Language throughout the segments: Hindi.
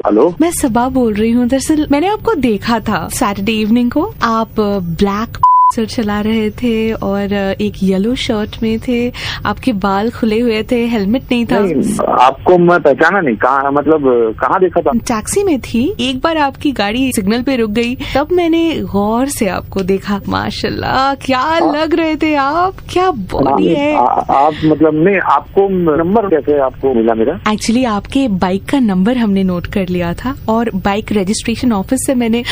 हेलो, मैं सबा बोल रही हूँ। दरअसल मैंने आपको देखा था सैटरडे इवनिंग को, आप ब्लैक सर चला रहे थे और एक येलो शर्ट में थे, आपके बाल खुले हुए थे, हेलमेट नहीं था। नहीं, आपको मैं पहचाना नहीं। कहाँ, मतलब कहाँ देखा था? टैक्सी में थी, एक बार आपकी गाड़ी सिग्नल पे रुक गई, तब मैंने गौर से आपको देखा। माशाल्लाह, क्या लग रहे थे आप, क्या बॉडी है। आप मतलब नहीं, आपको नंबर कैसे आपको मिला मेरा? एक्चुअली आपके बाइक का नंबर हमने नोट कर लिया था और बाइक रजिस्ट्रेशन ऑफिस से मैंने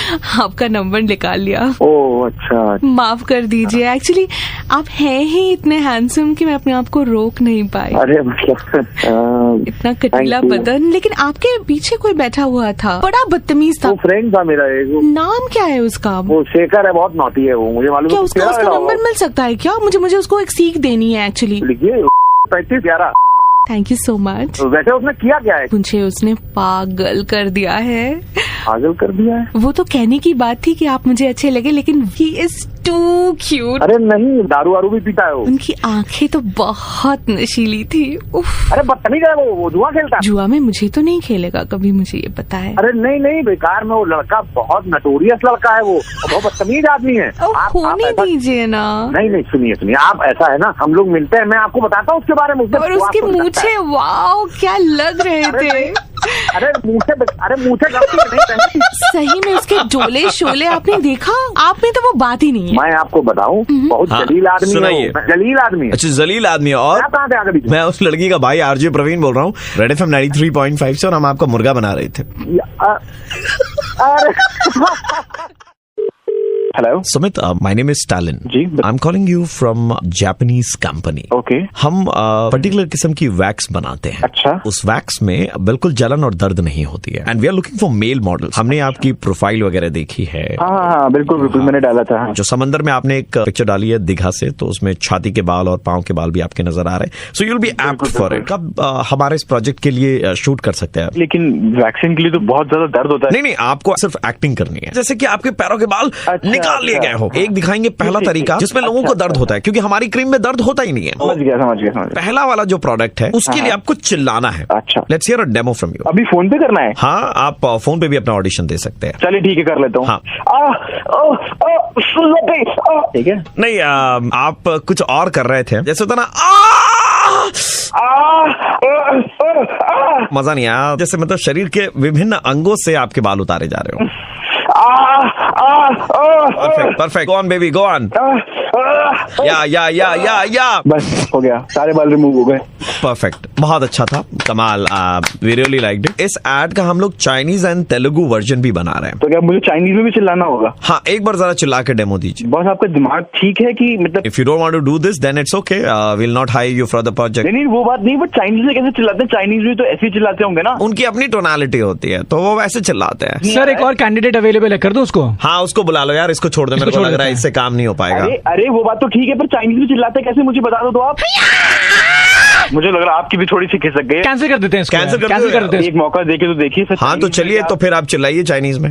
आपका नंबर निकाल लिया। ओह अच्छा, माफ कर दीजिए, एक्चुअली आप हैं ही इतने हैंडसम कि मैं अपने आप को रोक नहीं पाई। अरे मतलब इतना कटीला बदन, लेकिन आपके पीछे कोई बैठा हुआ था, बड़ा बदतमीज था। वो फ्रेंड था मेरा एक। नाम क्या है उसका? वो शेखर है, बहुत नॉटी है वो, मुझे मालूम। क्या उसका नंबर मिल सकता है क्या? मुझे उसको एक सीख देनी है एक्चुअली। लिखिए 3511। Thank you so much. वैसे उसने किया क्या है? मुझे उसने पागल कर दिया है। पागल कर दिया है? वो तो कहने की बात थी कि आप मुझे अच्छे लगे, लेकिन ही इज टू क्यूट। अरे नहीं, दारू वारू भी पीता है वो। उनकी आंखें तो बहुत नशीली थी। उफ। अरे बदतमीज है वो जुआ खेलता है। जुआ में मुझे तो नहीं खेलेगा कभी, मुझे ये पता है। अरे नहीं बेकार में, वो लड़का बहुत नटोरियस लड़का है, वो बहुत बदतमीज आदमी है। आप होने दीजिए ना। नहीं सुनिए, आप ऐसा है ना, हम लोग मिलते हैं, मैं आपको बताता हूँ उसके बारे में। और उसकी मूछें, वाओ क्या लग रहे थे। अरे मूछें नहीं, सही में उसके जोले शोले आपने देखा? आप में तो वो बात ही नहीं है। मैं आपको बताऊं, बहुत जलील आदमी है, जलील आदमी। अच्छा, जलील आदमी है। और कहाँ से आ गए? मैं उस लड़की का भाई आरजे प्रवीण बोल रहा हूँ, रेड एफएम 93.5 से, और हम आपका मुर्गा बना रहे थे। Hello Sumit, my name is Stalin ji. I am calling you from Japanese company. Okay. हम पर्टिकुलर किस्म की वैक्स बनाते हैं। अच्छा। उस वैक्स में बिल्कुल जलन और दर्द नहीं होती है, and we are looking for male model. हमने आपकी प्रोफाइल वगैरह देखी है। हाँ, बिल्कुल मैंने डाला था। जो समंदर में आपने एक पिक्चर डाली है दीघा से, तो उसमें छाती के बाल और पांव के बाल भी आपके नजर आ रहे हैं। So you will be apt for it. कब हमारे इस प्रोजेक्ट के लिए शूट कर सकते हैं? लेकिन वैक्सीन के लिए तो बहुत ज्यादा दर्द होता है। नहीं, आपको सिर्फ एक्टिंग करनी है, जैसे कि आपके पैरों के बाल निकाल लिए गए हो। एक दिखाएंगे पहला तरीका जिसमें लोगों को दर्द होता है, क्योंकि हमारी क्रीम में दर्द होता ही नहीं है। समझ गया। पहला वाला जो प्रोडक्ट है उसके लिए आपको चिल्लाना है। अच्छा, let's hear a demo from you. अभी फोन पे करना है? हाँ, आप फोन पे भी अपना ऑडिशन दे सकते हैं। चलिए ठीक है, कर लेता हूँ। हाँ। ठीक है। नहीं, आप कुछ और कर रहे थे, जैसे होता ना मजा नहीं आया, जैसे मतलब शरीर के विभिन्न अंगों से आपके बाल उतारे जा रहे हो। Perfect, go on baby, go on. या बस हो गया, सारे बाल रिमूव हो गए। परफेक्ट, बहुत अच्छा था, कमाल। We really liked it. इस एड का हम लोग चाइनीज एंड तेलुगु वर्जन भी बना रहे हैं। तो क्या मुझे चाइनीज में भी चिल्लाना होगा? हाँ, एक बार जरा चिल्ला के डेमो दीजिए। बस आपका दिमाग ठीक है कि मतलब? If you don't want to do this then it's okay, will not hire you for the project. नहीं, वो बात नहीं, बट चाइनीज में कैसे चिल्लाते हैं? चाइनीज में तो ऐसे ही चिल्लाते होंगे ना। उनकी अपनी टोनालिटी होती है, तो वो वैसे चिल्लाते हैं। सर, एक और कैंडिडेट अवेलेबल है, कर दो उसको। हाँ, उसको बुला लो यार, इसको छोड़ दो, मेरे को लग रहा है इससे काम नहीं हो पाएगा। अरे वो बात तो ठीक है, पर चाइनीज में चिल्लाते कैसे, मुझे बता दो तो आप। मुझे लग रहा है आपकी भी थोड़ी सी खिसक गई। कैंसिल कर देते हैं, कैंसिल कर देते हैं। एक मौका देके तो देखिए। हाँ, तो चलिए, तो फिर आप चिल्लाइए चाइनीज में।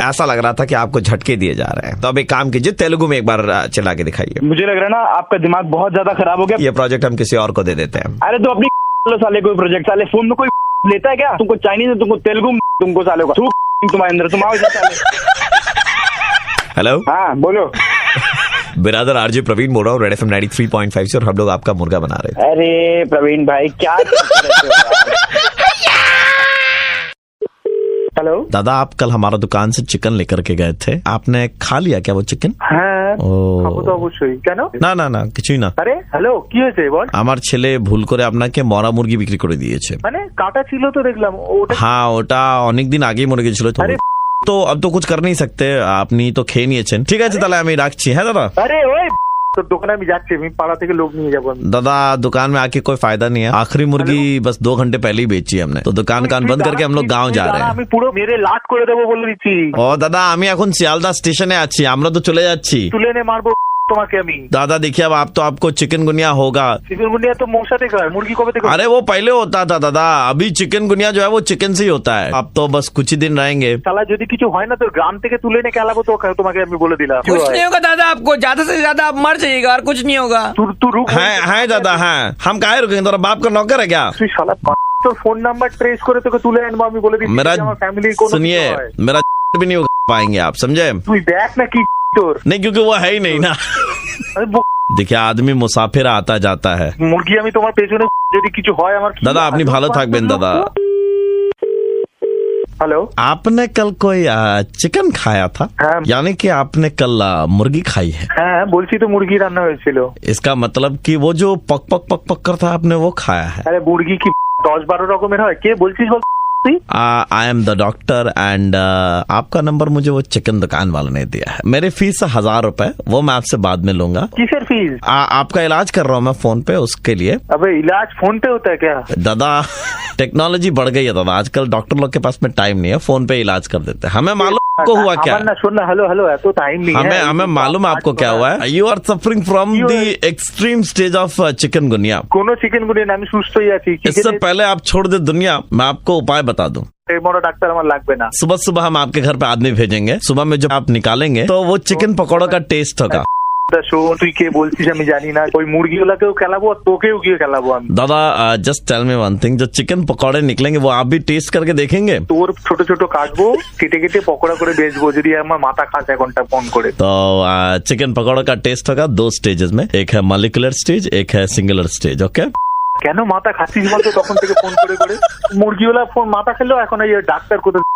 ऐसा लग रहा था कि आपको झटके दिए जा रहे हैं, तो अब एक काम कीजिए, तेलुगु में एक बार चिल्ला के दिखाइए। मुझे लग रहा है ना आपका दिमाग बहुत ज्यादा खराब हो गया। ये प्रोजेक्ट हम किसी और को दे देते हैं। अरे तो अपनी साले कोई प्रोजेक्ट, साले फोन में कोई लेता है क्या? तुमको चाइनीज है, तुमको तेलुगु, तुमको साले को तुम्हारे अंदर, तुम आओ हेलो, हाँ बोलो। बिरादर आरजे प्रवीण बोल रहा हूँ, रेड एफएम 93.5 से, और हम लोग आपका मुर्गा बना रहे थे। अरे प्रवीण भाई, क्या हेलो दादा, आप कल हमारा दुकान से चिकन लेकर के गए थे, आपने खा लिया क्या वो चिकन? হ্যাঁ, খাবো তো অবশ্যই। কেন? না কিছুই না। আরে হ্যালো, কি হয়েছে বল? আমার ছেলে ভুল করে আপনাকে মরা মুরগি বিক্রি করে দিয়েছে। মানে কাটা ছিল তো দেখলাম ওটা। হ্যাঁ, ওটা অনেকদিন আগেই মরে গেছিল। তো अब तो कुछ कर नहीं सकते, আপনি তো খেয়ে নিয়েছেন। ঠিক আছে, তাহলে আমি রাখছি। হ্যাঁ দাদা। আরে ওই तो दुकान में जाच्छी, पाड़ा থেকে लोग नहीं जाबो। दादा, दुकान में आके कोई फायदा नहीं है, आखिरी मुर्गी बस 2 घंटे पहले ही बेची हमने, तो दुकान बंद करके हम लोग गाँव जा रहे हैं। আমি পুরো মেরে লাট করে দেবো বলে দিচ্ছি। ও দাদা, আমি এখন শিয়ালদা স্টেশনে আছি, আমরা তো চলে যাচ্ছি। তুলে নে মারবো তোমাকে আমি। दादा देखिए, अब आप तो आपको चिकनगुनिया होगा। चिकनगुनिया तो मौसा देखा है, मुर्गी कब देखा? अरे वो पहले होता था दादा, अभी चिकनगुनिया जो है वो चिकन से ही होता है। अब तो बस कुछ ही दिन रहेंगे। साला যদি কিছু হয় না তো গ্রাম থেকে তুলে নে খেলাবো তো, তোমাকে আমি বলে দিলাম। कुछ नहीं होगा दादा, आपको ज्यादा से ज्यादा आप मर जाइएगा और कुछ नहीं होगा। तू रुक। है दादा, है, हम काहे रुकेंगे? तेरा बाप का नौकर है क्या? साला তোর ফোন নাম্বার ট্রেস করে তোকে তুলে আনবো আমি বলে দিচ্ছি मेरा আমার ফ্যামিলির কোনো सुनिए কিছু হয়। मेरा भी नहीं उगा पाएंगे आप समझे তুই দেখ না কি তোর नहीं क्योंकि वो है ही नहीं ना আরে देखिए आदमी मुसाफिर आता जाता है মুরগি আমি তোমার পেছনে যদি কিছু হয় আমার दादा अपनी ভালো থাকবেন दादा हेलो आपने कल कोई चिकन खाया था हाँ। यानी कि आपने कल मुर्गी खाई है হ্যাঁ বলছি তো মুরগি রান্না হয়েছিল इसका मतलब कि वो जो पक पक पक पक करता है आपने वो खाया है আরে মুরগি কি 10-12 রকমের হয় কে বলছিস বল তুই I am the doctor and आपका नंबर मुझे वो चिकन दुकान वाले ने दिया है मेरी फीस 1000 रुपए वो मैं आपसे बाद में लूंगा किसर फीस आपका इलाज कर रहा हूँ मैं फोन पे उसके लिए अबे इलाज फोन पे होता है क्या दादा टेक्नोलॉजी बढ़ गई है दादा आजकल डॉक्टर लोग के पास में टाइम नहीं है फोन पे इलाज कर देते हैं हमें मालूम को हुआ क्या আমার না শোন না হ্যালো হ্যালো এত টাইম নেই हमें हमें मालूम है आपको क्या हुआ है you are suffering from the extreme stage of chikungunya কোনো চিকেনগুনিয়া না আমি সুস্থই আছি इससे पहले आप छोड़ दे दुनिया मैं आपको उपाय बता दूं চিকেনের বড় ডাক্তার আমার লাগবে না सुबह सुबह हम आपके घर पे आदमी भेजेंगे सुबह में जब आप निकालेंगे तो वो चिकन पकौड़ों का टेस्ट होगा শোন তুই কে বলছিস আমি জানি না ওই মুরগিগুলোকেও খেলাবো আর তোকেও গিয়ে খেলাবো আমি दादा just tell me one thing जो चिकन पकौड़े निकलेंगे वो आप भी टेस्ट करके देखेंगे তোর ছোট ছোট কাটবো কেটে কেটে পকোড়া করে বেচবো যদি আমার মাথা খাস এখনটা ফোন করে तो चिकन पकौड़ा का टेस्ट होगा 2 स्टेजेस में एक है मॉलिक्यूलर स्टेज एक है सिंगुलर स्टेज ओके কেন মাথা খাচ্ছিস বলতো তখন থেকে ফোন করে করে মুরগিওয়ালা ফোন মাথা খেলেও এখন এই ডাক্তার কোথায়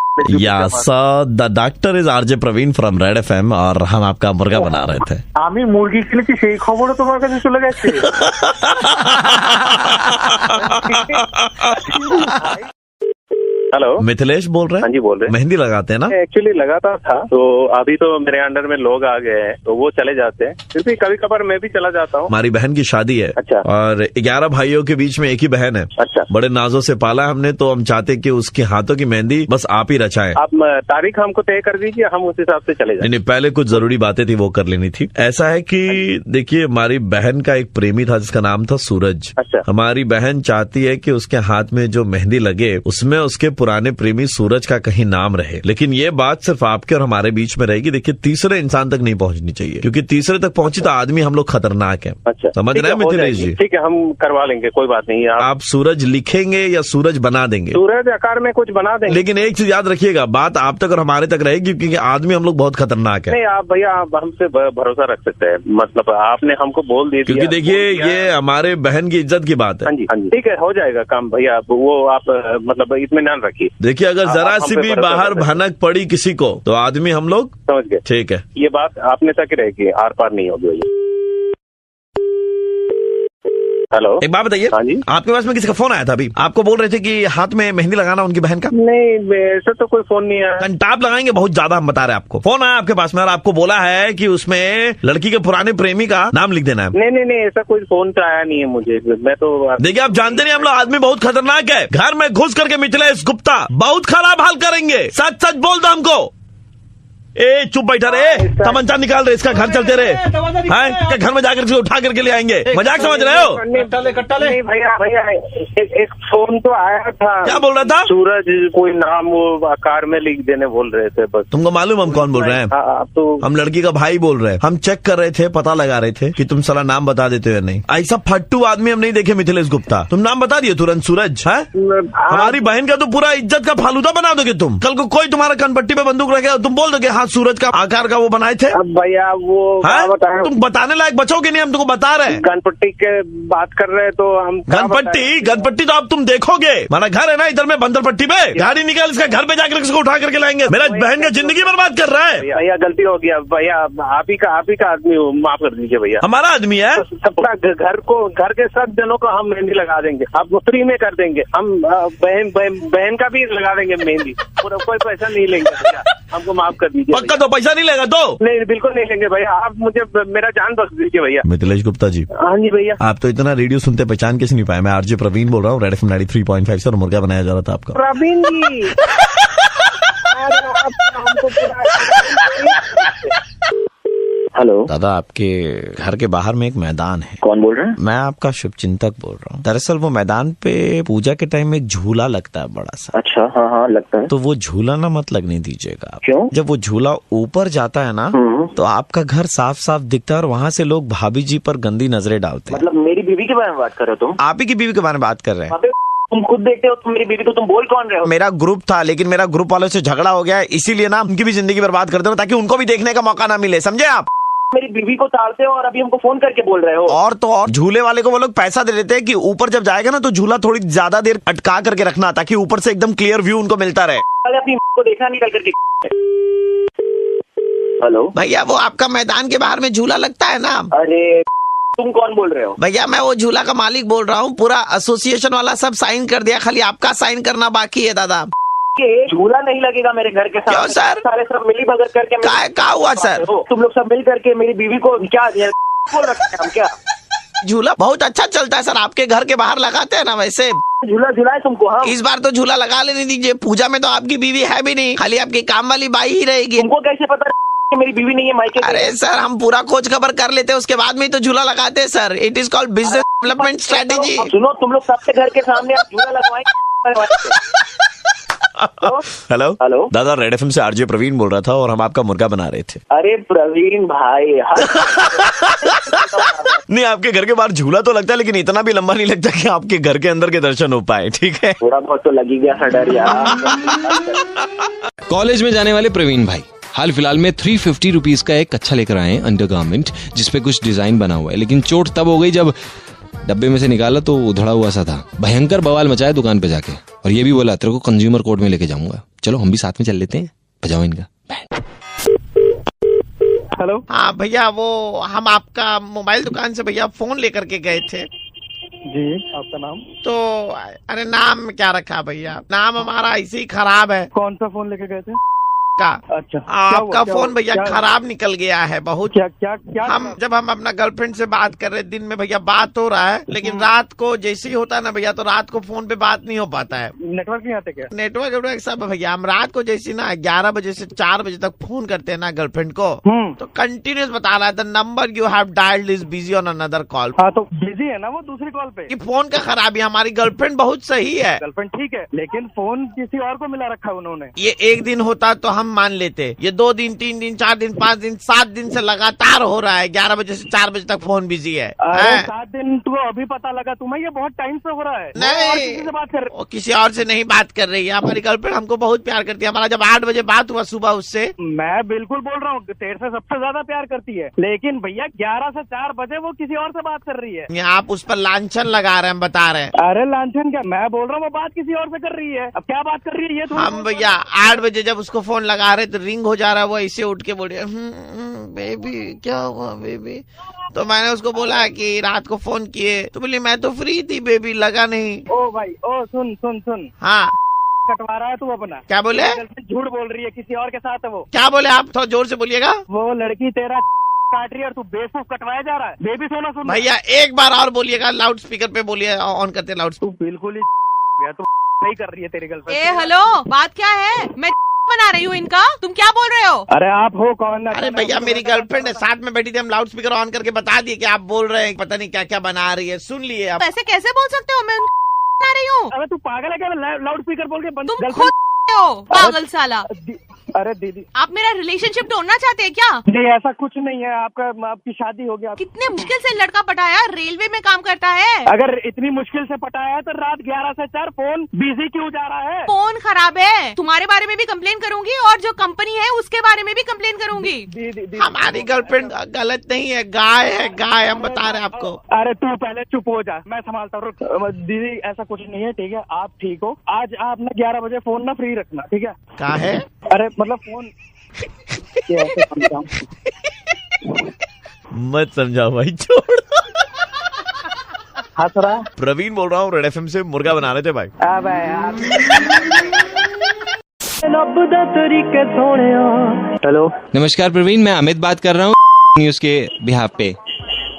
या sir the doctor is RJ Praveen from red FM और हम आपका मुर्गा बना रहे थे আমি মুরগি কিনেছি সেই খবরও তোমার কাছে চলে গেছে हेलो मिथिलेश बोल रहे हाँ हैं जी बोल रहे हैं मेहंदी लगाते हैं ना एक्चुअली लगाता था तो अभी तो मेरे अंडर में लोग आ गए हैं तो वो चले जाते हैं क्योंकि कभी कभार मैं भी चला जाता हूँ हमारी बहन की शादी है अच्छा। और 11 भाइयों के बीच में एक ही बहन है अच्छा बड़े नाजों से पाला हमने तो हम चाहते कि उसके हाथों की मेहंदी बस आप ही रचाएं आप तारीख हमको तय कर दीजिए हम उस हिसाब से चले नहीं जाएंगे नहीं पहले कुछ जरूरी बातें थी वो कर लेनी थी ऐसा है कि देखिए हमारी बहन का एक प्रेमी था जिसका नाम था सूरज अच्छा। हमारी बहन चाहती है कि उसके हाथ में जो मेहंदी लगे उसमें उसके पुराने प्रेमी सूरज का कहीं नाम रहे लेकिन ये बात सिर्फ आपके और हमारे बीच में रहेगी देखिए तीसरे इंसान तक नहीं पहुंचनी चाहिए क्योंकि तीसरे तक पहुंची तो आदमी हम लोग खतरनाक है अच्छा समझ ठीक रहे है, हैं हो मिथिलेश जाएगी। जी ठीक है हम करवा लेंगे कोई बात नहीं आप सूरज लिखेंगे या सूरज बना देंगे सूरज आकार में कुछ बना देंगे लेकिन एक चीज याद रखिएगा बात आप तक और हमारे तक रहेगी क्योंकि आदमी हम लोग बहुत खतरनाक है नहीं आप भैया आप हमसे भरोसा रख सकते हैं मतलब आपने हमको बोल दिया क्योंकि देखिए ये हमारे बहन की इज्जत की बात है हाँ जी हाँ जी ठीक है हो जाएगा काम भैया वो आप मतलब इत्मीनान रखिए देखिए अगर आप जरा हम सी पे भी भरोसा बाहर करते हैं। भनक पड़ी किसी को तो आदमी हम लोग समझ गए ठीक है ये बात आपने तक ही रहेगी आर पार नहीं होगी भैया हेलो एक बात बताइए हाँ जी आपके पास में किसी का फोन आया था अभी आपको बोल रहे थे कि हाथ में मेहंदी लगाना उनकी बहन का नहीं ऐसा तो कोई फोन नहीं आया कंटाप लगाएंगे बहुत ज्यादा हम बता रहे हैं आपको फोन आया आपके पास में और आपको बोला है कि उसमें लड़की के पुराने प्रेमी का नाम लिख देना है नहीं ऐसा कोई फोन तो आया नहीं है मुझे मैं तो देखिए आप जानते नहीं हम लोग आदमी बहुत खतरनाक है घर में घुस करके मिथिलेश गुप्ता बहुत खराब हाल करेंगे सच सच बोल दो हमको ए चुप बैठा रे तमंचा निकाल रहे इसका घर चलते रहे हैं घर में जाकर के उठा करके ले आएंगे मजाक समझ रहे हो नहीं भैया एक फोन तो आया था क्या बोल रहा था सूरज कोई नाम वो आकार में लिख देने बोल रहे थे बस तुमको मालूम हम कौन बोल रहे हैं आप तो हम लड़की का भाई बोल रहे हैं हम चेक कर रहे थे पता लगा रहे थे कि तुम साला नाम बता देते हो नहीं ऐसा फट्टू आदमी हम नहीं देखे मिथिलेश गुप्ता तुम नाम बता दिए तुरंत सूरज है हमारी बहन का तो पूरा इज्जत का फालूदा बना दोगे तुम कल को कोई तुम्हारा कनपट्टी पे बंदूक रखे तुम बोल दोगे हाँ सूरज का आकार का वो बनाए थे अब भैया वो तुम बताने लायक बचोगे नहीं हम तुमको बता रहे हैं गणपट्टी के बात कर रहे हैं तो हम गणपट्टी तो अब तुम देखोगे हमारा घर है ना इधर में बंदरपट्टी पे गाड़ी निकाल इसका घर पे जाकर इसको उठा करके लाएंगे मेरा बहन का जिंदगी बर्बाद कर रहा है भैया गलती हो गया भैया आप ही का आदमी हो माफ कर दीजिए भैया हमारा आदमी है सबका घर के सब जनों को हम मेहंदी लगा देंगे आप फ्री में कर देंगे हम बहन का भी लगा देंगे मेहंदी कोई पैसा नहीं लेंगे भैया हमको माफ कर दीजिए पक्का तो पैसा नहीं लेगा तो नहीं बिल्कुल नहीं लेंगे भैया आप मुझे मेरा जान बख्श दीजिए भैया मिथिलेश गुप्ता जी हाँ जी भैया आप तो इतना रेडियो सुनते पहचान कैसे नहीं पाए मैं आरजे प्रवीण बोल रहा हूँ रेड एफएम 93.5 से और मुर्गा बनाया जा रहा था आपका प्रवीण जी हमको हेलो दादा आपके घर के बाहर में एक मैदान है कौन बोल रहे हैं मैं आपका शुभचिंतक बोल रहा हूँ दरअसल वो मैदान पे पूजा के टाइम में एक झूला लगता है बड़ा सा अच्छा हाँ लगता है तो वो झूला ना मत लगने दीजिएगा आप। क्यों जब वो झूला ऊपर जाता है ना तो आपका घर साफ साफ दिखता है और वहाँ से लोग भाभी जी पर गंदी नजरें डालते हैं मतलब मेरी बीवी के बारे में बात कर रहे हो तुम आप ही की बीवी के बारे में बात कर रहे हैं तुम खुद देखते हो, तुम मेरी बीवी को तुम बोल कौन रहे हो? मेरा ग्रुप था, लेकिन मेरा ग्रुप वालों से झगड़ा हो गया है, इसीलिए ना उनकी भी जिंदगी बर्बाद कर दे रहा हूं, ताकि उनको भी देखने का मौका ना मिले, समझे आप? मेरी बीवी को ताड़ते हो और अभी हमको फोन करके बोल रहे हो। और तो और झूले वाले को वो लोग पैसा दे देते हैं कि ऊपर जब जाएगा ना तो झूला थोड़ी ज्यादा देर अटका करके रखना, ताकि ऊपर से एकदम क्लियर व्यू उनको मिलता रहे। अरे अपनी को देखना निकल करके। हेलो भैया, वो आपका मैदान के बाहर में झूला लगता है ना? अरे तुम कौन बोल रहे हो? भैया, मैं वो झूला का मालिक बोल रहा हूँ। पूरा एसोसिएशन वाला सब साइन कर दिया, खाली आपका साइन करना बाकी है दादा। झूला नहीं लगेगा मेरे घर के साथ। क्यों सर? सारे सब मिली भगत करके क्या हुआ सर? तुम लोग सब मिल करके मेरी बीवी को क्या बोल रखे हैं हम? क्या झूला बहुत अच्छा चलता है सर, आपके घर के बाहर लगाते हैं ना वैसे। झूला झूला है तुमको? हाँ, इस बार तो झूला लगा लेने दीजिए। पूजा में तो आपकी बीवी है भी नहीं, खाली आपकी काम वाली बाई ही रहेगी। तुमको कैसे पता कि मेरी बीवी नहीं है मायके? अरे सर, हम पूरा खोज खबर कर लेते हैं, उसके बाद में ही तो झूला लगाते हैं sir. It is called business development strategy. सुनो, तुम लोग सबके घर के सामने आप झूला लगवाएंगे। हेलो हेलो दादा, रेड एफएम से आरजे प्रवीण बोल रहा था और हम आपका मुर्गा बना रहे थे। अरे प्रवीण भाई नहीं, आपके घर के बाहर झूला तो लगता है, लेकिन इतना भी लंबा नहीं लगता कि आपके घर के अंदर के दर्शन हो पाए, ठीक है? थोड़ा बहुत तो लगी गया सा डर यार। कॉलेज में जाने वाले प्रवीण भाई हाल फिलहाल में 350 रुपीज का एक कच्छा लेकर आए अंडरगारमेंट, जिसपे कुछ डिजाइन बना हुआ है, लेकिन चोट तब हो गई जब डब्बे में से निकाला तो उधड़ा हुआ सा था। भयंकर बवाल मचाया दुकान पे जाके, और ये भी बोला तेरे को कंज्यूमर कोर्ट में लेके जाऊंगा। चलो हम भी साथ में चल लेते हैं, बजाओ इनका। हेलो हाँ भैया, वो हम आपका मोबाइल दुकान से भैया फोन लेकर के गए थे। जी, आपका नाम? तो अरे नाम क्या रखा भैया, नाम हमारा ऐसे ही खराब है कौन सा फोन लेके गए थे? का। अच्छा, आपका फोन भैया खराब निकल गया है बहुत। क्या क्या क्या? जब हम अपना गर्लफ्रेंड से बात कर रहे, दिन में भैया बात हो रहा है, लेकिन रात को जैसे ही होता है ना भैया, तो रात को फोन पे बात नहीं हो पाता है। नेटवर्क नहीं आते क्या? नेटवर्क सब भैया, हम रात को जैसे ना 11 बजे से 4 बजे तक फोन करते हैं ना गर्लफ्रेंड को, तो कंटिन्यूस बता रहा है the number you have dialled is busy on another call. हाँ, तो बिजी है ना वो दूसरी कॉल पे। कि फोन का खराबी, हमारी गर्लफ्रेंड बहुत सही है। गर्लफ्रेंड ठीक है, लेकिन फोन किसी और को मिला रखा उन्होंने। ये एक दिन होता तो हम मान लेते, ये 2 दिन 3 दिन 4 दिन 5 दिन 7 दिन से लगातार हो रहा है। 11 बजे से 4 बजे तक फोन बिजी है। 7 दिन तो अभी पता लगा तुम्हें? ये बहुत टाइम से हो रहा है। नहीं, किसी से बात कर वो किसी और से नहीं बात कर रही है। हमारी गर्लफ्रेंड हमको बहुत प्यार करती है। हमारा जब 8 बजे बात हुआ सुबह उससे, मैं बिल्कुल बोल रहा हूँ तेरे से सबसे ज्यादा प्यार करती है, लेकिन भैया 11 से 4 बजे वो किसी और से बात कर रही है। आप उस पर लांछन लगा रहे हैं, हम बता रहे हैं। अरे लांछन क्या, मैं बोल रहा हूँ वो बात किसी और से कर रही है। अब क्या बात कर रही है ये? हम भैया 8 बजे जब उसको फोन लगा रहे तो रिंग हो जा रहा है, वो ऐसे उठ के बोले बेबी क्या हुआ बेबी। तो मैंने उसको बोला कि रात को फोन किए, तो बोली मैं तो फ्री थी बेबी, लगा नहीं। ओ भाई, ओ सुन सुन सुन, हाँ कटवा रहा है तू अपना। क्या बोले? झूठ बोल रही है, किसी और के साथ है वो। क्या बोले आप? थोड़ा जोर से बोलिएगा। वो लड़की तेरा काट रही है और तू बेवकूफ कटवाया जा रहा है। बेबी सोना सुन भैया, एक बार और बोलिएगा, लाउड स्पीकर पे बोलिए, ऑन करते लाउड। तू बिल्कुल ही गया, तू नहीं कर रही है तेरी गर्लफ्रेंड। हेलो, बात क्या है? मैं बना रही हूँ इनका, तुम क्या बोल रहे हो? अरे आप हो कौन? अरे भैया, मेरी गर्लफ्रेंड है, साथ में बैठी थी, हम लाउड स्पीकर ऑन करके बता दिए कि आप बोल रहे हैं, पता नहीं क्या क्या बना रही है। सुन लिए आप? ऐसे कैसे बोल सकते हो? मैं बना रही हूँ। अरे तू पागल है क्या? लाउड स्पीकर बोल के तुम खुद हो पागल साला। अरे दीदी, आप मेरा रिलेशनशिप तोड़ना चाहते हैं क्या? नहीं, ऐसा कुछ नहीं है। आपकी शादी हो गया। कितने मुश्किल से लड़का पटाया, रेलवे में काम करता है। अगर इतनी मुश्किल से पटाया है तो रात 11 से 4 फोन बिजी क्यों जा रहा है? फोन खराब है, तुम्हारे बारे में भी कंप्लेन करूंगी और जो कंपनी है उसके बारे में भी कंप्लेन करूंगी। दीदी, हमारी गर्लफ्रेंड गलत नहीं है, गाय है, गाय, हम बता रहे हैं आपको। अरे तू पहले चुप हो जा, मैं संभालता हूँ। दीदी ऐसा कुछ नहीं है, ठीक है? आप ठीक हो? आज आप ना 11 बजे फोन ना फ्री रखना, ठीक है? क्या है? अरे मतलब फोन मत समझाओ भाई, छोड़। हंस रहा। प्रवीण बोल रहा हूँ, रेड एफएम से मुर्गा बना रहे थे भाई। अबे यार। हेलो, नमस्कार प्रवीण, मैं अमित बात कर रहा हूँ न्यूज के बिहाफ पे।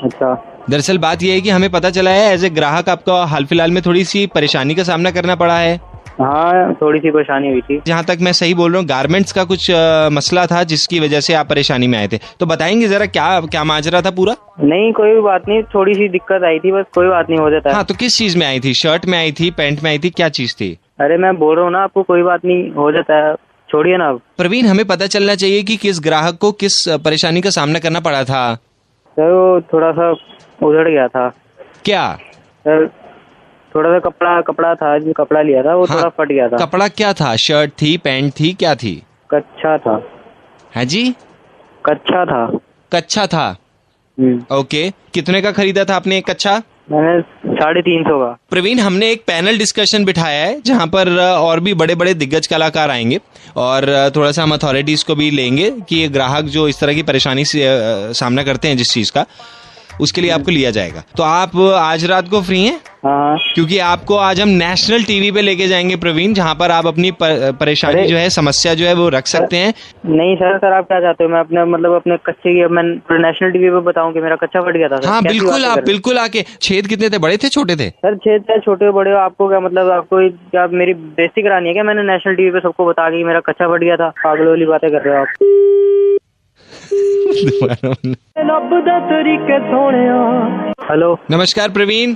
अच्छा, दरअसल बात यह है कि हमें पता चला है एज ए ग्राहक आपको हाल फिलहाल में थोड़ी सी परेशानी का सामना करना पड़ा है। हाँ, थोड़ी सी परेशानी हुई थी। जहाँ तक मैं सही बोल रहा हूँ, गारमेंट्स का कुछ मसला था जिसकी वजह से आप परेशानी में आए थे, तो बताएंगे जरा क्या क्या माजरा था पूरा? नहीं, कोई बात नहीं, थोड़ी सी दिक्कत आई थी, बस कोई बात नहीं, हो जाता है। हाँ, तो किस चीज में आई थी? शर्ट में आई थी, पैंट में आई थी, क्या चीज थी? अरे मैं बोल रहा हूँ ना आपको, कोई बात नहीं, हो जाता है, छोड़िए ना। प्रवीण, हमें पता चलना चाहिए कि किस ग्राहक को किस परेशानी का सामना करना पड़ा था। सर वो थोड़ा सा उधड़ गया था। क्या? सर थोड़ा सा कपड़ा था, जो कपड़ा लिया था वो हाँ, थोड़ा फट गया था। कपड़ा क्या था? शर्ट थी, पैंट थी, क्या थी? कच्चा था। है जी? कच्चा था। कच्चा था। ओके, कितने का खरीदा था आपने एक कच्चा? मैंने 350 का। प्रवीण, हमने एक पैनल डिस्कशन बिठाया है जहां पर और भी बड़े बड़े दिग्गज कलाकार आएंगे और थोड़ा सा हम अथॉरिटीज को भी लेंगे कि ये ग्राहक जो इस तरह की परेशानी से सामना करते हैं जिस चीज का, उसके लिए आपको लिया जाएगा। तो आप आज रात को फ्री हैं? हाँ। क्योंकि आपको आज हम नेशनल टीवी पे लेके जाएंगे प्रवीण, जहां पर आप अपनी परेशानी जो है, समस्या जो है वो रख सकते हैं। नहीं सर आप क्या चाहते हो? मैं अपने कच्चे की मैं नेशनल टीवी पे बताऊं कि मेरा कच्चा फट गया था सर? हाँ बिल्कुल, आप बिल्कुल आके। छेद कितने थे? बड़े थे छोटे थे? सर छेद थे छोटे बड़े हो, आपको क्या मतलब? आपको क्या मेरी बेइज्जती करानी है क्या? मैंने नेशनल टीवी पे सबको बता दी मेरा कच्चा फट गया था। पागल वाली बातें कर रहे हो आप। हेलो, नमस्कार प्रवीण।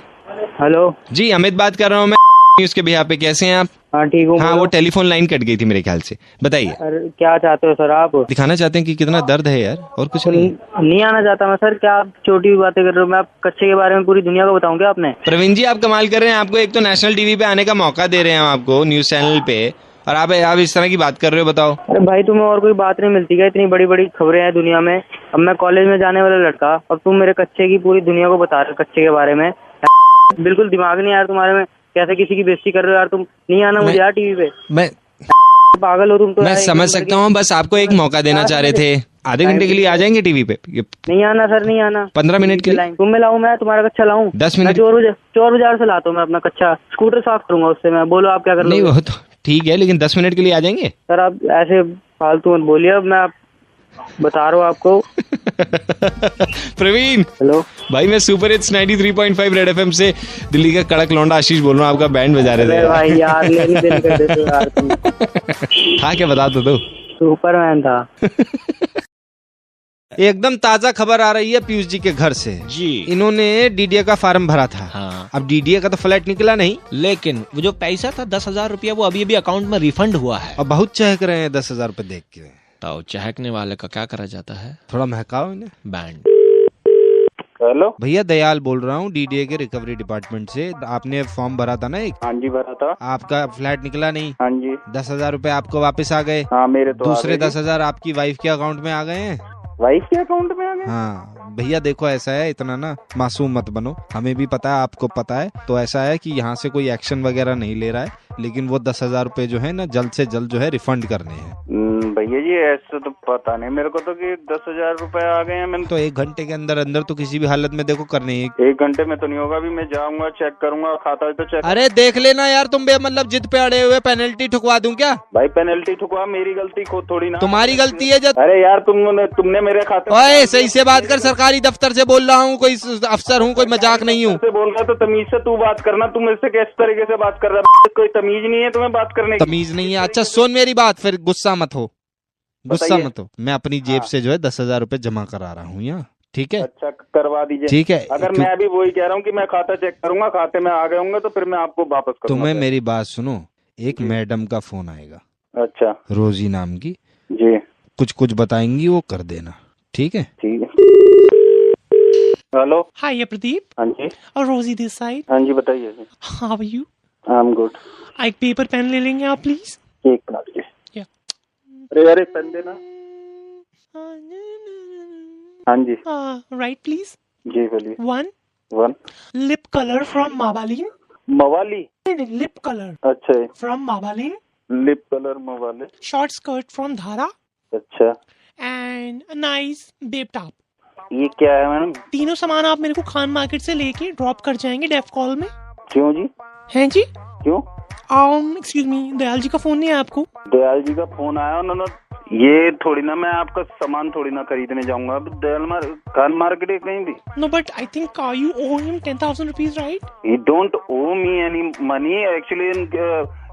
हेलो जी, अमित बात कर रहा हूँ मैं न्यूज के बिहाफ पे। कैसे हैं आप? हाँ ठीक हूँ। हाँ, वो टेलीफोन लाइन कट गई थी मेरे ख्याल से। बताइए, क्या चाहते हो सर आप? दिखाना चाहते हैं कि कितना दर्द है यार, और कुछ नहीं आना चाहता मैं सर। क्या आप छोटी बातें कर रहे हो? मैं आप कच्चे के बारे में पूरी दुनिया को बताऊं क्या आपने? प्रवीण जी, आप कमाल कर रहे हैं। आपको एक तो नेशनल टीवी पे आने का मौका दे रहे हैं आपको, न्यूज चैनल पे, और आप इस तरह की बात कर रहे हो। बताओ। अरे भाई, तुम्हें और कोई बात नहीं मिलती क्या? इतनी बड़ी बड़ी खबरें हैं दुनिया में। अब मैं कॉलेज में जाने वाला लड़का, और तुम मेरे कच्चे की पूरी दुनिया को बता रहे हो कच्चे के बारे में। बिल्कुल दिमाग नहीं यार तुम्हारे में। कैसे किसी की बेइज्जती कर रहे हो यार तुम? नहीं आना मुझे यार टीवी पे। मैं पागल हो तुम तो। मैं समझ सकता हूँ, बस आपको एक मौका देना चाह रहे थे। आधे घंटे के लिए आ जाएंगे टीवी पे? नहीं आना सर, नहीं आना। 15 मिनट के लिए तुम में लाऊं मैं तुम्हारा कच्चा लाऊं? 10 मिनट? चोर बाजार से लाता हूँ मैं अपना कच्चा। स्कूटर साफ करूंगा उससे मैं। बोलो आप क्या कर नहीं, वो तो ठीक है, लेकिन 10 मिनट के लिए आ जाएंगे? सर आप ऐसे फालतू मत बोलिए। अब मैं बता रहा हूँ आपको। प्रवीण, हेलो भाई, मैं सुपर हिट्स 93.5 रेड एफएम से दिल्ली का कड़क लौंडा आशीष बोल रहा हूँ। आपका बैंड बजा रहे थे भाई यार। नहीं दिल कर देते यार तुम। हाँ, क्या बता दो? सुपरमैन था। एकदम ताजा खबर आ रही है पीयूष जी के घर से जी। इन्होंने डीडीए का फॉर्म भरा था। हाँ। अब डीडीए का तो फ्लैट निकला नहीं, लेकिन वो जो पैसा था 10,000 रुपया, वो अभी अकाउंट में रिफंड हुआ है। और बहुत चहक रहे हैं 10,000 रुपए देख के। तो चहकने वाले का क्या करा जाता है? थोड़ा महकाओ इन्हें। बैंड। हेलो भैया, दयाल बोल रहा हूँ डीडीए के रिकवरी डिपार्टमेंट से। आपने फॉर्म भरा था ना एक? हाँ जी भरा था। आपका फ्लैट निकला नहीं? हाँ जी। 10,000 रुपए आपको वापस आ गए? हाँ, मेरे तो दूसरे 10,000 आपकी वाइफ के अकाउंट में आ गए हैं। वाइफ के अकाउंट में आ गए? हाँ भैया, देखो ऐसा है, इतना ना मासूम मत बनो। हमें भी पता है, आपको पता है। तो ऐसा है कि यहाँ से कोई एक्शन वगैरह नहीं ले रहा है, लेकिन वो 10,000 रुपए जो है ना, जल्द से जल्द जो है रिफंड करने हैं। भैया जी ऐसे तो पता नहीं मेरे को तो कि 10,000 रुपए आ गए हैं। मैंने तो 1 घंटे के अंदर अंदर तो किसी भी हालत में देखो करने ही। 1 घंटे में तो नहीं होगा। अभी मैं जाऊंगा, चेक करूंगा, खाता तो चेक। अरे देख लेना यार, तुम मतलब जिद पे अड़े हुए। पेनल्टी ठुकवा दूं क्या? भाई पेनल्टी ठुकवा, मेरी गलती खुद थोड़ी ना। तुम्हारी गलती है जब। अरे यार तुमने मेरे खाते। ओए सही से बात कर, सरकारी दफ्तर से बोल रहा हूँ, कोई अफसर हूँ, कोई मजाक नहीं हूँ। बोल रहा तो तमीज से तू बात करना। तुम इससे किस तरीके से बात कर रहा है? कोई तमीज नहीं है तुम्हें बात करने की? तमीज नहीं है? अच्छा सुन मेरी बात, फिर गुस्सा मत हो, गुस्सा मत हो। मैं अपनी जेब से जो है 10,000 रुपए जमा करा रहा हूँ यहाँ, ठीक है? अच्छा करवा दीजिए। ठीक है। अगर मैं अभी वही कह रहा हूँ कि मैं खाता चेक करूंगा, खाते में आ गए होंगे तो फिर मैं आपको वापस करूंगा। तुम्हें मेरी बात सुनो, एक मैडम का फोन आएगा। अच्छा। रोजी नाम की जी। कुछ बताएंगी, वो कर देना, ठीक है? ठीक है। हेलो। हाय, ये प्रदीप। हाँ जी। और रोजी दिस साइड। हाँ जी, बताइए। How are you? I am good. एक पेपर पेन ले लेंगे आप प्लीज? एक मिनट। अरे यार पेन देना। हाँ जी। Right please. जी बोलिए। 1 लिप कलर फ्रॉम मावालिन। मवाली? Lip colour. अच्छा। From Maybelline. लिप कलर मवाली। शॉर्ट स्कर्ट फ्रॉम धारा। अच्छा। And nice babe top. ये क्या है मैडम? तीनों सामान आप मेरे को खान मार्केट से लेके ड्रॉप कर जाएंगे डेफ कॉल में। क्यों जी? हैं जी? क्यों? एक्सक्यूज मी, दयाल जी का फोन नहीं है आपको? दयाल जी का फोन आया उन्होंने। ये थोड़ी ना मैं आपका सामान थोड़ी ना खरीदने जाऊंगा अब खान मार्केट कहीं भी। No but I think you owe him 10,000 rupees, right? He don't owe me any money actually in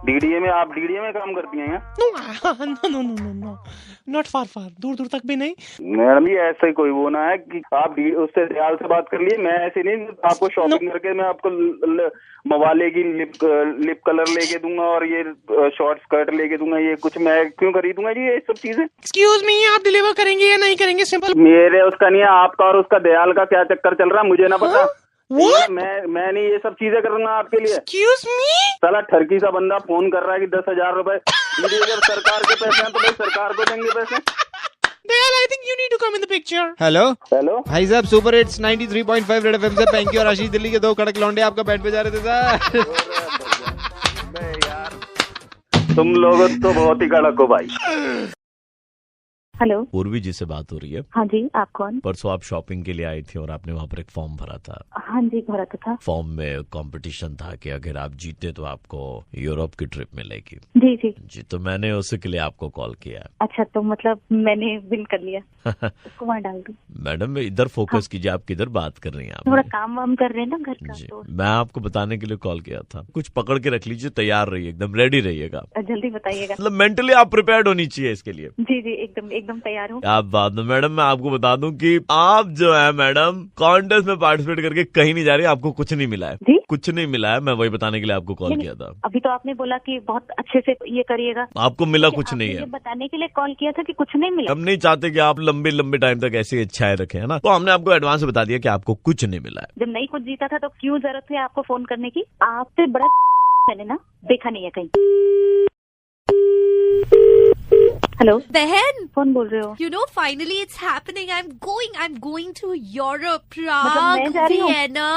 DDA में। आप डीडीए में काम करती हैं? नो नॉट फार दूर तक भी नहीं। मैडम जी ऐसा ही कोई वो ना है कि आप उससे दयाल से बात कर लिए। मैं ऐसे नहीं आपको शॉपिंग करके मैं आपको मवाले की लिप कलर लेके दूंगा और ये शॉर्ट स्कर्ट लेके दूंगा। ये कुछ मैं क्यों खरीदूंगा जी ये सब चीजें? एक्सक्यूज मी, आप डिलीवर करेंगे या नहीं करेंगे? सिंपल। मेरे उसका नहीं है, आपका और उसका दयाल का क्या चक्कर चल रहा है मुझे ना पता। What? मैं नहीं ये सब चीजें करूंगा आपके लिए। Excuse me? साला ठरकी सा बंदा फोन कर रहा है कि 10,000 रुपए दीजिए। जब सरकार के पैसे हैं तो भाई सरकार को देंगे पैसे। Dayal, I think you need to come in the picture. Hello hello भाई साहब, सुपर हिट्स 93.5 रेड एफएम से पैंकी और आशीष दिल्ली के दो कड़क लौंडे आपका बैंड पे जा रहे थे सर। तुम लोग तो बहुत ही कड़क हो भाई। हेलो, पूर्वी जी से बात हो रही है? हाँ जी, आप कौन? परसों आप शॉपिंग के लिए आई थी और आपने वहाँ पर एक फॉर्म भरा था। हाँ जी, भरा तो था। फॉर्म में कंपटीशन था कि अगर आप जीते तो आपको यूरोप की ट्रिप मिलेगी। जी जी जी, तो मैंने उसी के लिए आपको कॉल किया। अच्छा, तो मतलब मैंने विन कर लिया। उसको वहाँ डाल दूँ? मैडम इधर फोकस कीजिए, आप किधर बात कर रही हैं? थोड़ा काम वाम कर रहे हैं ना घर का। जी, तो मैं आपको बताने के लिए कॉल किया था। कुछ पकड़ के रख लीजिए, तैयार रहिए, एकदम रेडी रहिएगा। जल्दी बताइएगा। मतलब मेंटली आप प्रिपेयर्ड होनी चाहिए इसके लिए। जी जी, एकदम एकदम तैयार हूँ। आप बात में मैडम, मैं आपको बता दूं कि आप जो है मैडम कॉन्टेस्ट में पार्टिसिपेट करके कहीं नहीं जा रही, आपको कुछ नहीं मिला है। जी? कुछ नहीं मिला है, मैं वही बताने के लिए आपको कॉल किया था। अभी तो आपने बोला कि बहुत अच्छे से ये करिएगा। आपको मिला कुछ नहीं आपने है। ये बताने के लिए कॉल किया था कि कुछ नहीं मिला। हम नहीं चाहते कि आप लंबे लंबे टाइम तक ऐसी इच्छाएं रखें, है ना? तो हमने आपको एडवांस में बता दिया कि आपको कुछ नहीं मिला है। जब नहीं कुछ जीता था तो क्यों जरूरत है आपको फोन करने की? आपसे बड़ा मैंने ना देखा नहीं है कहीं। हेलो बहन, कौन बोल रहे हो? you know finally it's happening. I'm going to Europe, मतलब मैं Prague, जा रही हूँ? Vienna,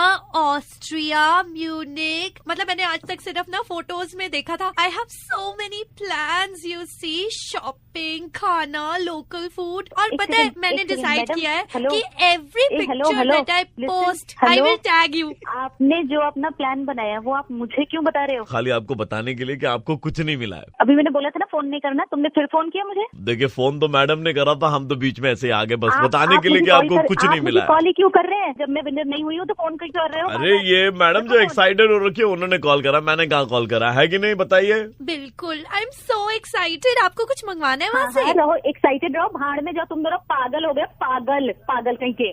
Austria, Munich. मतलब मैंने आज तक सिर्फ ना फोटोज में देखा था। I have so many plans, you see, shopping, खाना, local food. और एक पता है सेकंड, मैंने एक सेकंड, डिसाइड मैडम, किया है हेलो? कि every hello, picture hello, that I listen, post, I hello? will tag you. आपने जो अपना प्लान बनाया वो आप मुझे क्यों बता रहे हो? खाली आपको बताने के लिए कि आपको कुछ नहीं मिला है। अभी मैंने बोला था ना फोन नहीं करना, तुमने फिर फोन किया मुझे। देखिए, फोन तो मैडम ने करा था, हम तो बीच में ऐसे ही आ गए बस बताने आप के लिए मुझे कि कॉल आपको कर- कुछ आप नहीं मुझे मिला है। कॉल ही क्यों कर रहे हैं? जब मैं विनर नहीं हुई हूँ तो फोन क्यों कर रहे हो? अरे ये मैडम जो एक्साइटेड हो रखी है उन्होंने कॉल करा, मैंने कहाँ कॉल करा है कि नहीं, बताइए। बिल्कुल, आई एम सो एक्साइटेड। आपको कुछ मंगवाना है वहाँ से? हाँ, रहो एक्साइटेड रहो, भाड़ में जाओ। तुम दोनों पागल हो गए, पागल पागल कहीं के।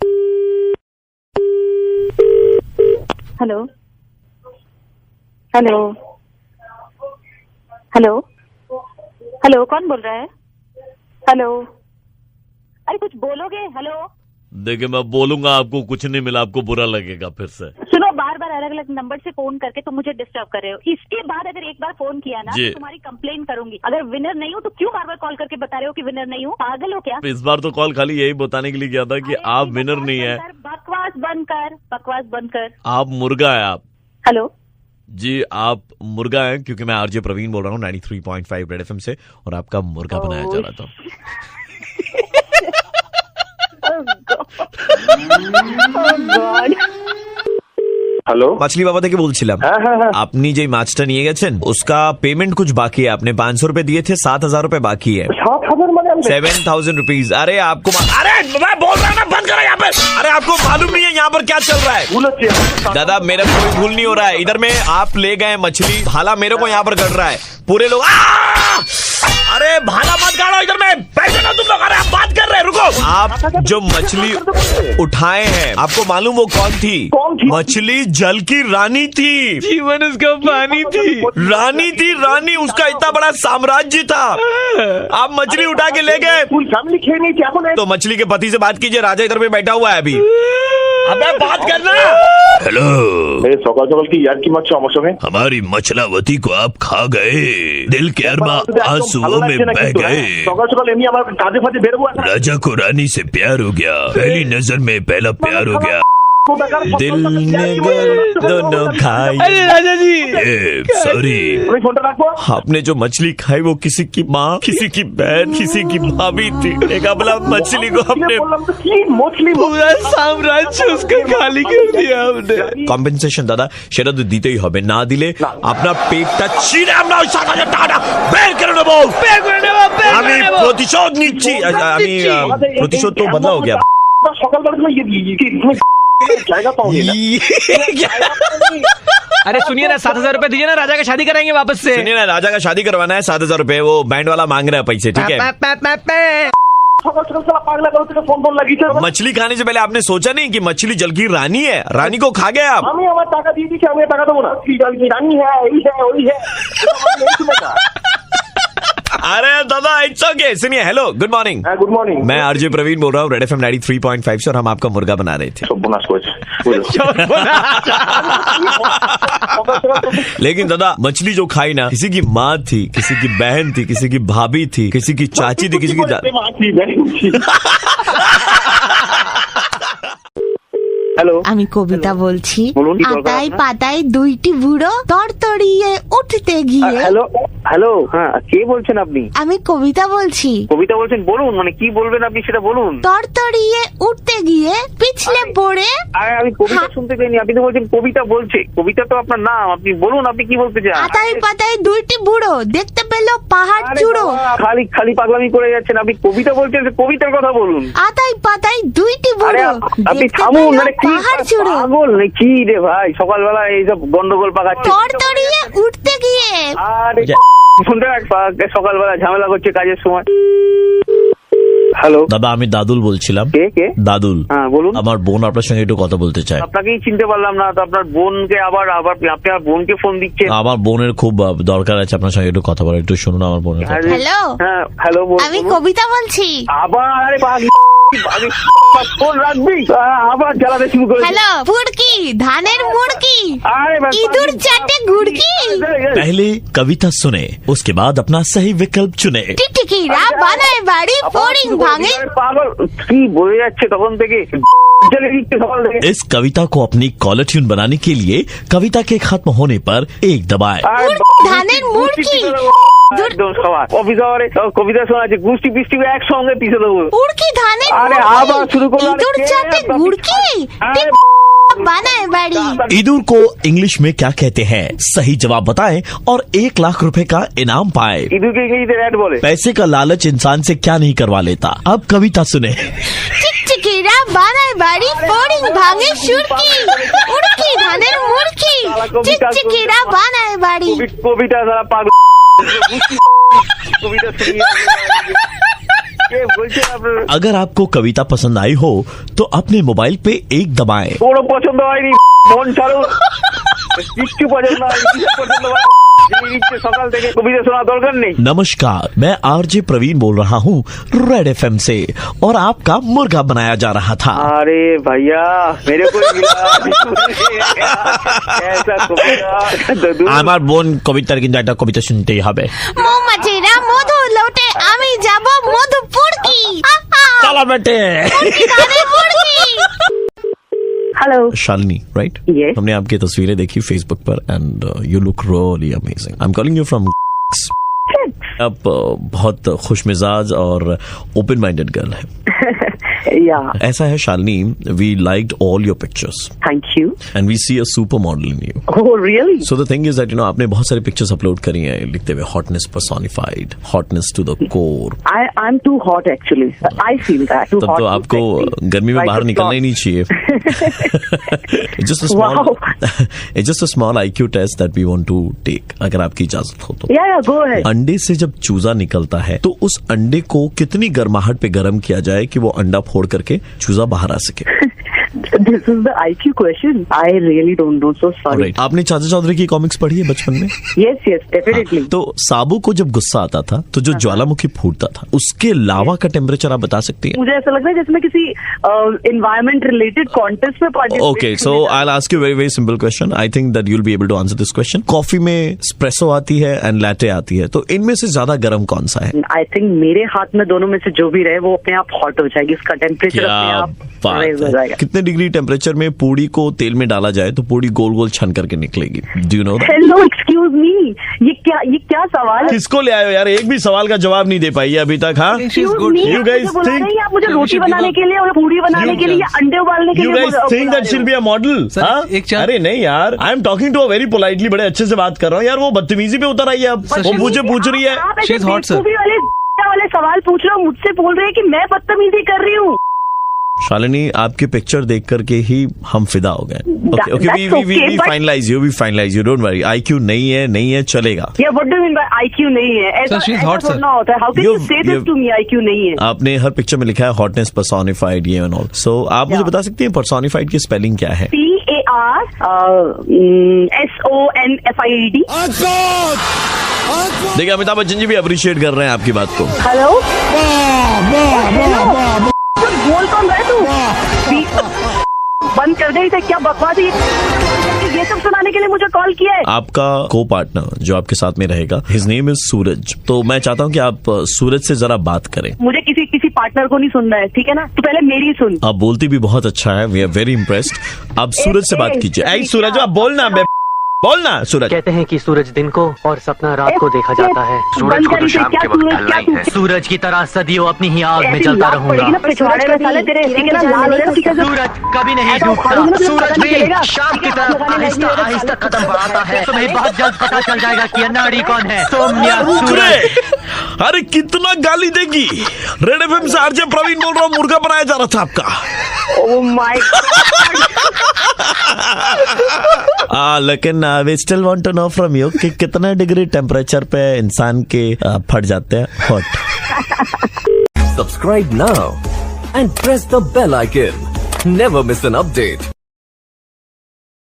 हेलो हेलो हेलो हेलो, कौन बोल रहा है? हेलो, अरे कुछ बोलोगे? हेलो, देखिए मैं बोलूंगा, आपको कुछ नहीं मिला, आपको बुरा लगेगा फिर से। सुनो, बार बार अलग अलग नंबर से फोन करके तुम मुझे डिस्टर्ब कर रहे हो। इसके बाद अगर एक बार फोन किया ना जी। तो तुम्हारी कंप्लेन करूंगी। अगर विनर नहीं हो तो क्यों बार बार कॉल करके बता रहे हो कि विनर नहीं हो? पागल हो क्या? इस बार तो कॉल खाली यही बताने के लिए किया था कि अरे आप अपनी विनर नहीं है, बकवास बंद कर, बकवास बंद कर। आप मुर्गा है आप। हेलो जी, आप मुर्गा हैं, क्योंकि मैं आरजे प्रवीण बोल रहा हूँ 93.5 रेड एफएम से, और आपका मुर्गा बनाया जा रहा था। गॉड। हेलो, मछली बाबा থেকে বলছিলাম, আপনি যে মাছটা নিয়ে গেছেন उसका पेमेंट कुछ बाकी है। आपने 500 रुपए दिए थे, 7,000 रुपए बाकी है। 7,000 मतलब 7,000 रुपीज। अरे आपको अरे मैं बोल रहा ना, बंद करो यहाँ पे। अरे आपको मालूम नहीं है यहाँ पर क्या चल रहा है? दादा, मेरा कोई भूल नहीं हो रहा है। इधर में आप ले गए मछली, भाला मेरे को यहाँ पर गड़ रहा है। पूरे लोग अरे भाला मत गाड़ो इधर में, बैठो ना तुम लोग। अरे आप बात कर रहे हैं, रुको। आप जो मछली उठाए हैं, आपको मालूम वो कौन थी? मछली जल की रानी थी, जीवन उसका पानी थी, रानी थी, रानी। उसका इतना बड़ा साम्राज्य था। आप मछली उठा के ले गए, पूरी फैमिली खेलनी थी। तो मछली के पति से बात कीजिए, राजा इधर में बैठा हुआ है अभी। अबे बात करना। हेलो, सकाल सकाल की याद की मत আমার সঙ্গে। हमारी मछलावती को आप खा गए, दिल के अरमा आंसुओं में बह गए। সকাল সকাল এমনি আমার কাজে ফাজে বের হবো। राजा को रानी से प्यार हो गया, पहली नजर में पहला प्यार हो गया। दिल ने गल दोनों खाई। अरे राजा जी, सॉरी, আমি ফোনটা রাখবো। आपने जो मछली खाई वो किसी की माँ, किसी की बहन, किसी की भाभी थी। एक अबला मछली को हमने বললাম তো কি মছলি पूरा साम्राज्य उसका खाली कर दिया हमने। কম্পেনসেশন দাদা, সেটা তো দিতেই হবে, না দিলে আপনার পেটটা ছিঁড়ে আমরা ওই 7,000 টাকাটা বের করে নেবো। আমি প্রতিশোধ নিচ্ছি। আমি প্রতিশোধ তো বদলা हो गया। সকালবেলা তুমি কি জায়গা পাওনি না? अरे सुनिए ना, 7,000 रुपए दीजिए ना, राजा का शादी कराएंगे वापस से। सुनिए ना, राजा का शादी करवाना है, 7,000 रुपए। वो बैंड वाला मांग रहा है पैसे, ठीक है? সকাল সকাল সালা পাগলা করে থেকে ফোন ফোন লাগিয়েছে। मछली खाने से पहले आपने सोचा नहीं कि मछली जल की रानी है? रानी को खा गए आप। আমি আমার টাকা দিয়ে দিচ্ছি, আমি টাকা দেবো না। কি জানি রানী হ্যাঁ, এই হ্যাঁ, ওই হ্যাঁ। अरे दादा इट्स ओके। सुनिए, hello, good morning. Good morning. मैं आरजे प्रवीण बोल रहा हूँ, रेड एफएम 93.5 से, और हम आपका मुर्गा बना रहे थे। लेकिन दादा मछली जो खाई ना, किसी की माँ थी, किसी की बहन थी, किसी की भाभी थी, किसी की चाची थी, किसी की হ্যালো, আমি কবিতা বলছি। বলুন, কি দরকার আতায় আপনার? পাতায় দুইটি বুড়ো তরতরিয়ে উঠতে গিয়ে। হ্যালো হ্যালো, হ্যাঁ কে বলছেন আপনি? আমি কবিতা বলছি। কবিতা বলছেন, বলুন, মানে কি বলবেন আপনি সেটা বলুন। তরতরিয়ে উঠতে গিয়ে পিছলে পড়ে। আরে আমি কবিতা শুনতে চাইনি, আপনি তো বলছেন কবিতা বলছে। কবিতা তো আপনার নাম, আপনি বলুন আপনি কি বলতে চান। আতায় পাতায় দুইটি বুড়ো দেখতে পেল পাহাড় আরে চূড়ো। বাবা, খালি খালি পাগলামি করে যাচ্ছেন। আপনি কবিতা বলছেন, কবিতার কথা বলুন। আতায় পাতায় দুইটি আরে বুড়ো আপনি দেখতে থামুন, পেল মানে কি পাহাড় চূড়ো। পাগল নাকি রে ভাই, সকালবেলা এইসব গন্ডগোল পাকাচ্ছে। তরতরিয়ে উঠতে গিয়ে। আরে শুনতে রাখ, সকালবেলা ঝামেলা করছে কাজের সময়। হ্যালো দাদা, আমি দাদুল বলছিলাম। কে কে? দাদুল। হ্যাঁ বলুন। আমার বোন আপনার সঙ্গে একটু কথা বলতে চায়। আপনাকেই চিনতে পারলাম না তো, আপনার বোনকে আবার আবার আপনি আপনার বোনকে ফোন দিচ্ছেন। আমার বোনের খুব দরকার আছে আপনার সঙ্গে একটু কথা বলার, একটু শুনুন আমার বোনের কথা। হ্যালো, হ্যাঁ হ্যালো, আমি কবিতা বলছি। আবার আরে ফোন রাখবি, আবার জ্বালাতে শুরু করে। হ্যালো, ফুড়কি ধানের মুড়কি আরে ইঁদুর চাটে ঘুড়কি। पहले कविता सुने, उसके बाद अपना सही विकल्प चुने। টিকটিকিরা বানায় বাড়ি ফড়িং ভাঙে। পাগল কি বলে যাচ্ছে তখন থেকে, চলে দিচ্ছে সকাল থেকে। इस कविता को अपनी कॉलर ट्यून बनाने के लिए कविता के खत्म होने पर एक दबाए। ধানের মুড়কি অফিস আওয়ারে কবিতা শোনাচ্ছে, গুষ্টি পিষ্টি একসঙ্গে পিছিয়ে দেবো। উড়কি ধানের আরে আবার শুরু করলো। ইঁদুর চাটে ঘুড়কি বানায় বাড়ি। ईदुर को इंग्लिश में क्या कहते हैं? सही जवाब बताएं और 1 लाख रुपए का इनाम पाए। ইঁদুরকে ইংরেজিতে র্যাট বলে। पैसे का लालच इंसान से क्या नहीं करवा लेता। अब कविता सुने। টিকটিকিরা বানায় বাড়ি ফড়িং ভাঙে সুরকি। উড়কি ধানের মুড়কি টিকটিকিরা বানায় বাড়ি। কবিতা সারা পাগল কবিতা শুনিয়ে কে বলছে আপনার? अगर आपको कविता पसंद आई हो तो अपने मोबाइल पे 1 दबाएं। কোনো পছন্দ হয়নি, মন ছাড়ো। কিচ্ছু পছন্দ হয়নি, কিছু পছন্দ হয় সকাল থেকে কবিতা শোনা দরকার নেই। नमस्कार, मैं आरजे प्रवीण बोल रहा हूँ रेड एफएम से, और आपका मुर्गा बनाया जा रहा था। अरे भैया मेरे को ऐसा कविता আমার বোন কবিতার কিন্তু একটা কবিতা শুনতেই হবে। মৌমাছিরা মধু লোটে আমি যাব মধুপুরকি। चलो बेटे। Hello Shalini, right? Yes. हमने आपकी तस्वीरें देखी फेसबुक पर and you look really amazing. I am calling you from. आप बहुत खुशमिजाज और ओपन माइंडेड गर्ल है। Yeah. ऐसा है Shalini, we liked all your pictures Thank you. And we see a super model in you. Oh really? So the thing is that आपने बहुत सारी पिक्चर्स अपलोड करी हैं लिखते हुए hotness personified, hotness to the core. I'm too hot actually. I feel that. Too तब hot तो to आपको sexy. गर्मी में Like बाहर a निकलना ही sloth. नहीं चाहिए। It's just a small, Wow. it's just a small IQ test that we want to take, अगर आपकी इजाजत हो तो। Yeah, go ahead. अंडे से जब चूजा निकलता है तो उस अंडे को कितनी गर्माहट पे गर्म किया जाए कि वो अंडा फोड़ करके चूजा बाहर आ सके? This is the IQ question. I really don't know. So sorry. Alright. आपने चाचा चौधरी की कॉमिक्स पढ़ी है बचपन में? Yes, definitely. हाँ, तो साबू को जब गुस्सा आता था तो जो ज्वालामुखी फूटता था, उसके लावा का टेम्परेचर आप बता सकती हैं? मुझे ऐसा लगता है जैसे मैं किसी environment related contest में participate Okay, so I'll ask you a very simple question. I think that you'll be able to answer this question. Coffee में espresso आती है एंड लैटे आती है, तो इनमें से ज्यादा गर्म कौन सा है? I think मेरे हाथ में दोनों में से जो भी रहे वो अपने आप हॉट हो जाएगी, इसका टेम्परेचर अपने क्या आप बात raise हो है। जाएगा। कितने डिग्री टेम्परेचर में पूड़ी को तेल में डाला जाए तो पूड़ी गोल गोल छन करके निकलेगी? Do you know that? Hello, excuse me. ये क्या सवाल है? किसको ले आए हो यार? एक भी सवाल का जवाब नहीं दे पाई है अभी तक। हाँ, Excuse me, You guys मुझे बुला think- रहे हैं आप मुझे रोटी बनाने के लिए और पूड़ी बनाने के लिए या अंडे उबालने के You लिए guys think that she'll be a model? हाँ? अरे नहीं यार, I am talking to very politely, बड़े अच्छे से बात कर रहा हूँ यार। वो बदतमीजी पे उतर आई है अब। वो मुझे पूछ रही है। आप ऐसे बेवकूफी वाले सवाल पूछ रहे हो, मुझसे बोल रहे हैं कि मैं बदतमीजी कर रही हूँ। शालिनी, आपकी पिक्चर देख करके ही हम फिदा हो गए। Okay okay, That's okay, we but- finalise you, don't worry. IQ नहीं है चलेगा। या what do you mean by IQ नहीं है? ऐसा she's ऐसा hot, sir. थोड़ा होता है। हाउ कैन यू से दिस टू मी? IQ नहीं है। आपने हर पिक्चर में लिखा है हॉटनेस पर्सोनिफाइड, ये एंड ऑल। सो आप मुझे बता सकती हैं पर्सोनिफाइड की स्पेलिंग क्या है? PARSONFIED। देखिए अमिताभ बच्चन जी भी अप्रिशिएट कर रहे हैं आपकी बात को। हेलो बोल कौन रहा है तू? बंद कर दे इसे, क्या बकवास है ये सब सुनाने के लिए मुझे कॉल किया है? आपका को पार्टनर जो आपके साथ में रहेगा, हिज नेम इज सूरज। तो मैं चाहता हूँ कि आप सूरज से जरा बात करें। मुझे किसी पार्टनर को नहीं सुनना है, ठीक है ना? तो पहले मेरी सुन। आप बोलती भी बहुत अच्छा है, वी आर वेरी इम्प्रेस्ड। आप सूरज से बात कीजिए। ऐ सूरज, आप बोलना बोलना सूरज। कहते हैं कि सूरज दिन को और सपना रात को देखा जाता है। सूरज को तो शाम के वक्त ढलना ही है। सूरज की तरह सदियों अपनी ही आग में जलता रहूंगा। सूरज कभी नहीं डूबता। सूरज भी शाम की तरफ आहिस्ता आहिस्ता कदम बढ़ाता है। तुम्हें बहुत जल्द पता चल जाएगा कि अनाड़ी कौन है, तुम या सूरज। अरे कितना गाली देगी। रेड एफएम से आरजे प्रवीण बोल रहा हूँ, मुर्गा बनाया जा रहा था आपका। ओह माय लेकिन we still want to know from you कि कितना डिग्री टेम्परेचर पे इंसान के फट जाते हैं hot. Subscribe now and press the bell icon. Never miss an update.